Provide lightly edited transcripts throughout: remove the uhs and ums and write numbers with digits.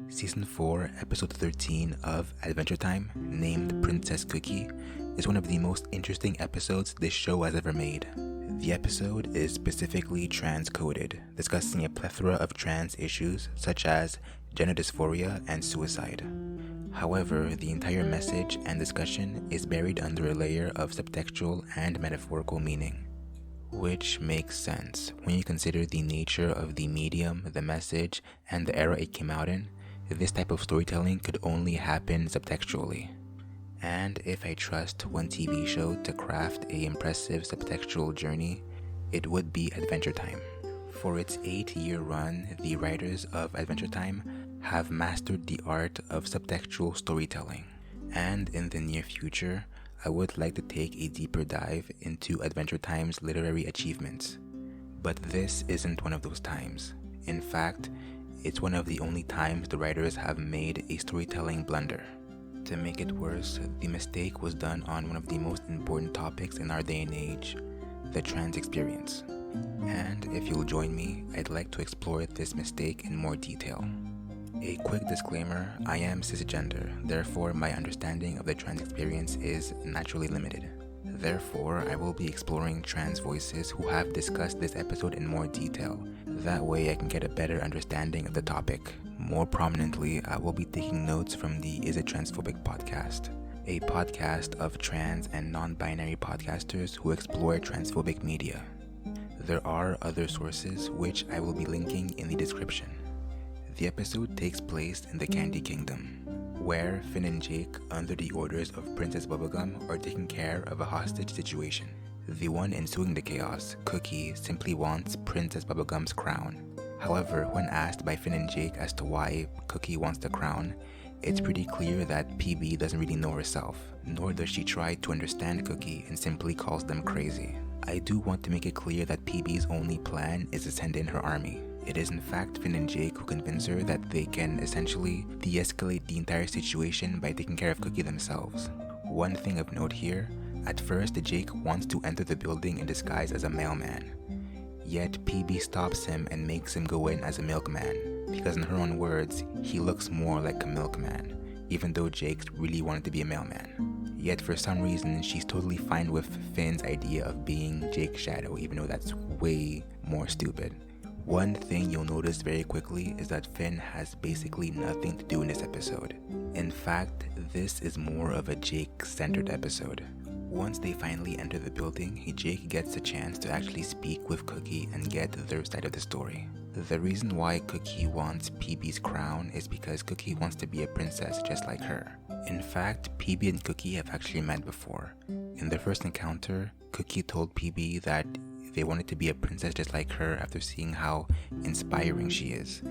Season 4, Episode 13 of Adventure Time, named Princess Cookie, is one of the most interesting episodes this show has ever made. The episode is specifically trans-coded, discussing a plethora of trans issues such as gender dysphoria and suicide. However, the entire message and discussion is buried under a layer of subtextual and metaphorical meaning. Which makes sense when you consider the nature of the medium, the message, and the era it came out in. This type of storytelling could only happen subtextually. And if I trust one TV show to craft an impressive subtextual journey, it would be Adventure Time. For its 8-year run, the writers of Adventure Time have mastered the art of subtextual storytelling. And in the near future, I would like to take a deeper dive into Adventure Time's literary achievements. But this isn't one of those times. In fact, it's one of the only times the writers have made a storytelling blunder. To make it worse, the mistake was done on one of the most important topics in our day and age, the trans experience. And if you'll join me, I'd like to explore this mistake in more detail. A quick disclaimer, I am cisgender, therefore my understanding of the trans experience is naturally limited. Therefore, I will be exploring trans voices who have discussed this episode in more detail. That way I can get a better understanding of the topic. More prominently, I will be taking notes from the Is It Transphobic podcast, a podcast of trans and non-binary podcasters who explore transphobic media. There are other sources which I will be linking in the description. The episode takes place in the Candy Kingdom, where Finn and Jake, under the orders of Princess Bubblegum, are taking care of a hostage situation. The one ensuing the chaos, Cookie, simply wants Princess Bubblegum's crown. However, when asked by Finn and Jake as to why Cookie wants the crown, it's pretty clear that PB doesn't really know herself, nor does she try to understand Cookie and simply calls them crazy. I do want to make it clear that PB's only plan is to send in her army. It is in fact Finn and Jake who convince her that they can essentially de-escalate the entire situation by taking care of Cookie themselves. One thing of note here, at first Jake wants to enter the building in disguise as a mailman. Yet PB stops him and makes him go in as a milkman, because in her own words, he looks more like a milkman, even though Jake really wanted to be a mailman. Yet for some reason, she's totally fine with Finn's idea of being Jake's shadow, even though that's way more stupid. One thing you'll notice very quickly is that Finn has basically nothing to do in this episode. In fact, this is more of a Jake-centered episode. Once they finally enter the building, Jake gets a chance to actually speak with Cookie and get their side of the story. The reason why Cookie wants PB's crown is because Cookie wants to be a princess just like her. In fact, PB and Cookie have actually met before. In their first encounter, Cookie told PB that they wanted to be a princess just like her after seeing how inspiring she is.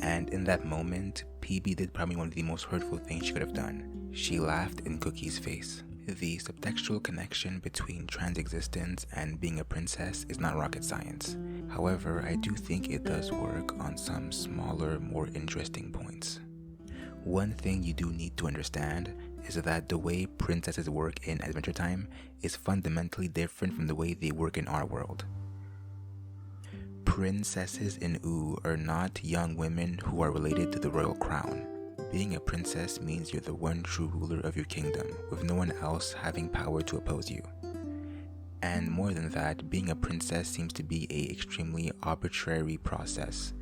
And in that moment, PB did probably one of the most hurtful things she could have done. She laughed in Cookie's face. The subtextual connection between trans existence and being a princess is not rocket science. However, I do think it does work on some smaller, more interesting points. One thing you do need to understand is that the way princesses work in Adventure Time is fundamentally different from the way they work in our world. Princesses in Oo are not young women who are related to the royal crown. Being a princess means you're the one true ruler of your kingdom, with no one else having power to oppose you. And more than that, being a princess seems to be an extremely arbitrary process.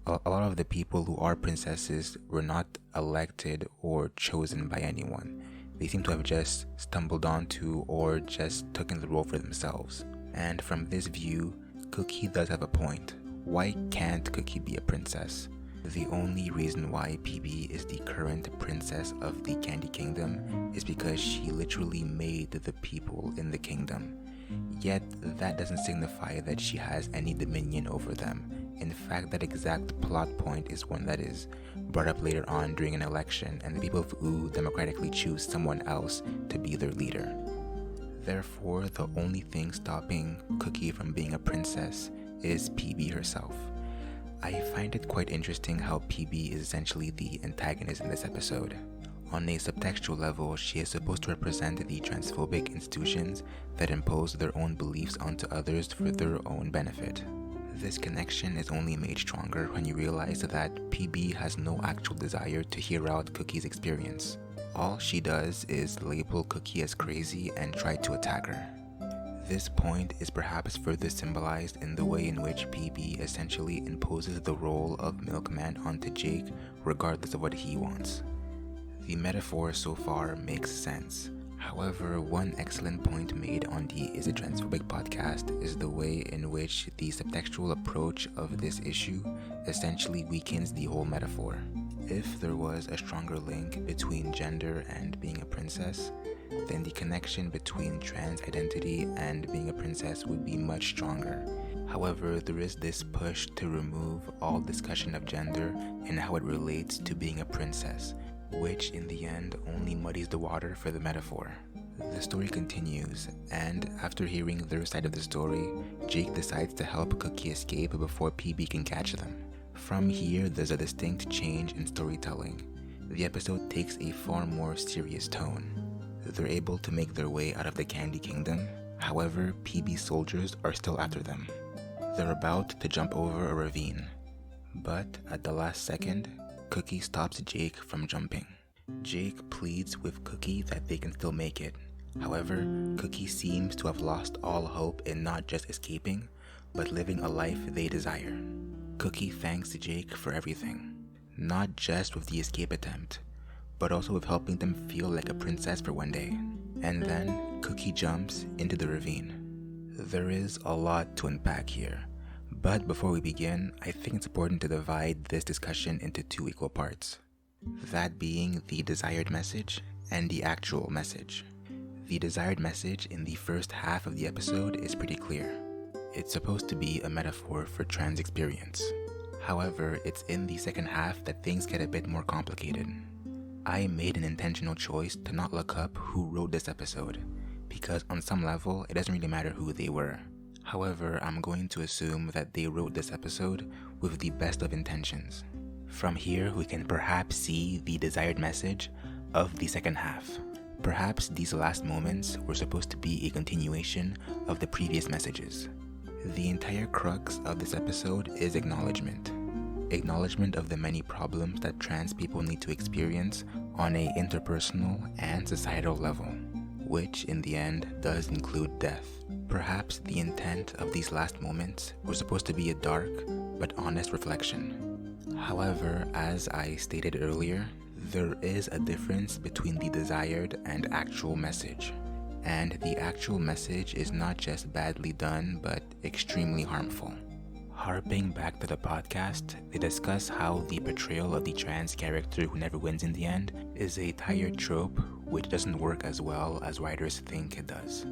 A lot of the people who are princesses were not elected or chosen by anyone. They seem to have just stumbled onto or just taken the role for themselves. And from this view, Cookie does have a point. Why can't Cookie be a princess? The only reason why PB is the current princess of the Candy Kingdom is because she literally made the people in the kingdom. Yet that doesn't signify that she has any dominion over them. In fact, that exact plot point is one that is brought up later on during an election, and the people of Oo democratically choose someone else to be their leader. Therefore, the only thing stopping Cookie from being a princess is PB herself. I find it quite interesting how PB is essentially the antagonist in this episode. On a subtextual level, she is supposed to represent the transphobic institutions that impose their own beliefs onto others for their own benefit. This connection is only made stronger when you realize that PB has no actual desire to hear out Cookie's experience. All she does is label Cookie as crazy and try to attack her. This point is perhaps further symbolized in the way in which PB essentially imposes the role of milkman onto Jake regardless of what he wants. The metaphor so far makes sense. However, one excellent point made on the Is It Transphobic podcast is the way in which the subtextual approach of this issue essentially weakens the whole metaphor. If there was a stronger link between gender and being a princess, then the connection between trans identity and being a princess would be much stronger. However, there is this push to remove all discussion of gender and how it relates to being a princess, which in the end only muddies the water for the metaphor. The story continues, and after hearing their side of the story, Jake decides to help Cookie escape before PB can catch them. From here, there's a distinct change in storytelling. The episode takes a far more serious tone. They're able to make their way out of the Candy Kingdom, however, PB soldiers are still after them. They're about to jump over a ravine, but at the last second, Cookie stops Jake from jumping. Jake pleads with Cookie that they can still make it. However, Cookie seems to have lost all hope in not just escaping, but living a life they desire. Cookie thanks Jake for everything, not just with the escape attempt, but also with helping them feel like a princess for one day. And then, Cookie jumps into the ravine. There is a lot to unpack here, but before we begin, I think it's important to divide this discussion into two equal parts. That being the desired message and the actual message. The desired message in the first half of the episode is pretty clear. It's supposed to be a metaphor for trans experience. However, it's in the second half that things get a bit more complicated. I made an intentional choice to not look up who wrote this episode, because on some level, it doesn't really matter who they were. However, I'm going to assume that they wrote this episode with the best of intentions. From here, we can perhaps see the desired message of the second half. Perhaps these last moments were supposed to be a continuation of the previous messages. The entire crux of this episode is acknowledgement. Acknowledgement of the many problems that trans people need to experience on a interpersonal and societal level, which in the end does include death. Perhaps the intent of these last moments were supposed to be a dark but honest reflection. However, as I stated earlier, there is a difference between the desired and actual message. And the actual message is not just badly done, but extremely harmful. Harping back to the podcast, they discuss how the portrayal of the trans character who never wins in the end is a tired trope which doesn't work as well as writers think it does.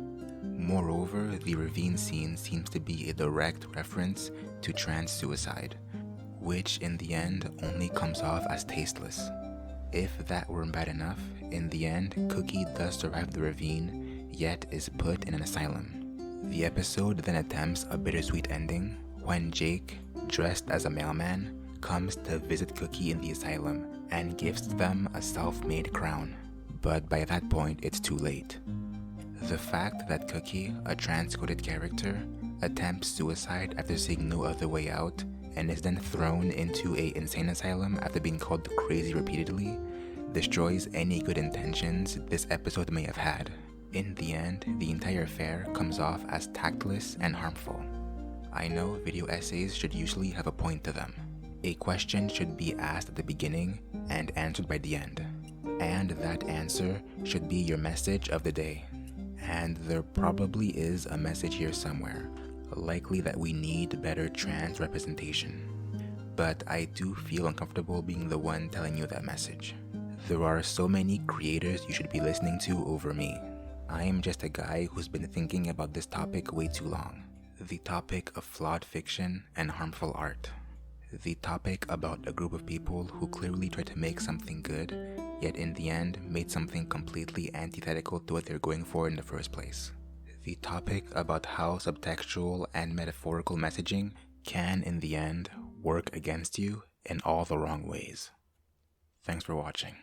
Moreover, the ravine scene seems to be a direct reference to trans suicide, which in the end only comes off as tasteless. If that weren't bad enough, in the end, Cookie does survive the ravine, yet is put in an asylum. The episode then attempts a bittersweet ending when Jake, dressed as a mailman, comes to visit Cookie in the asylum and gives them a self-made crown. But by that point, it's too late. The fact that Cookie, a trans-coded character, attempts suicide after seeing no other way out and is then thrown into an insane asylum after being called crazy repeatedly destroys any good intentions this episode may have had. In the end, the entire affair comes off as tactless and harmful. I know video essays should usually have a point to them. A question should be asked at the beginning and answered by the end. And that answer should be your message of the day. And there probably is a message here somewhere, likely that we need better trans representation. But I do feel uncomfortable being the one telling you that message. There are so many creators you should be listening to over me. I am just a guy who's been thinking about this topic way too long. The topic of flawed fiction and harmful art. The topic about a group of people who clearly tried to make something good, yet in the end made something completely antithetical to what they're going for in the first place. The topic about how subtextual and metaphorical messaging can, in the end, work against you in all the wrong ways. Thanks for watching.